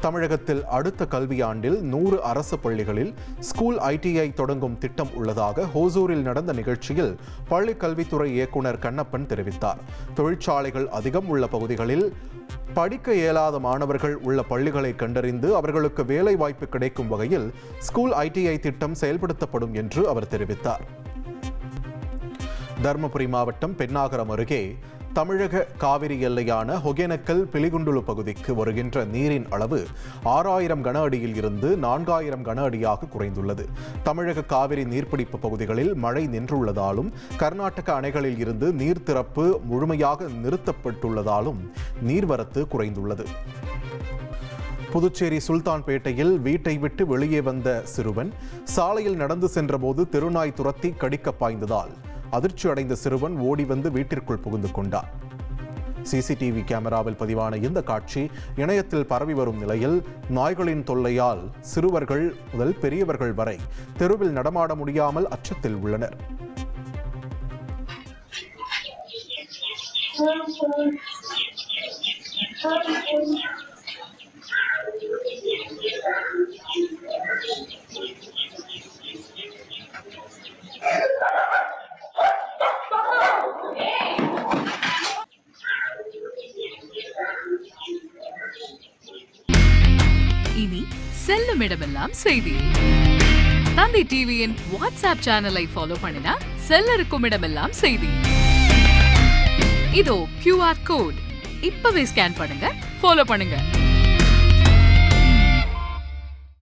தமிழகத்தில் அடுத்த கல்வியாண்டில் 100 அரசு பள்ளிகளில் ஸ்கூல் ITI தொடங்கும் திட்டம் உள்ளதாக ஹோசூரில் நடந்த நிகழ்ச்சியில் பள்ளி கல்வித்துறை இயக்குநர் கண்ணப்பன் தெரிவித்தார். தொழிற்சாலைகள் அதிகம் உள்ள பகுதிகளில் படிக்க இயலாத மாணவர்கள் உள்ள பள்ளிகளை கண்டறிந்து அவர்களுக்கு வேலை வாய்ப்பு கிடைக்கும் வகையில் ஸ்கூல் ITI திட்டம் செயல்படுத்தப்படும் என்று அவர் தெரிவித்தார். தருமபுரி மாவட்டம் பென்னாகரம் அருகே தமிழக காவிரி எல்லையான ஒகேனக்கல் பிலிகுண்டுலு பகுதிக்கு வருகின்ற நீரின் அளவு 6000 கன அடியில் இருந்து 4000 கன அடியாக குறைந்துள்ளது. தமிழக காவிரி நீர்பிடிப்பு பகுதிகளில் மழை நின்றுள்ளதாலும் கர்நாடக அணைகளில் இருந்து நீர் திறப்பு முழுமையாக நிறுத்தப்பட்டுள்ளதாலும் நீர்வரத்து குறைந்துள்ளது. புதுச்சேரி சுல்தான்பேட்டையில் வீட்டை விட்டு வெளியே வந்த சிறுவன் சாலையில் நடந்து சென்றபோது தெருநாய் துரத்தி கடிக்க பாய்ந்ததால் அதிர்ச்சி அடைந்த சிறுவன் ஓடி வந்து வீட்டிற்குள் புகுந்து கொண்டார். CCTV கேமராவில் பதிவான இந்த காட்சி இணையத்தில் பரவி வரும் நிலையில் நாய்களின் தொல்லையால் சிறுவர்கள் முதல் பெரியவர்கள் வரை தெருவில் நடமாட முடியாமல் அச்சத்தில் உள்ளனர். இனி செல்லும் இடமெல்லாம் செய்தி. தந்தை டிவியின் வாட்ஸ்அப் சேனலை ஃபாலோ பண்ணினா செல்ல இருக்கும் இடமெல்லாம் செய்தி. இதோ QR கோட் இப்பவே ஸ்கேன் பண்ணுங்க, ஃபாலோ பண்ணுங்க.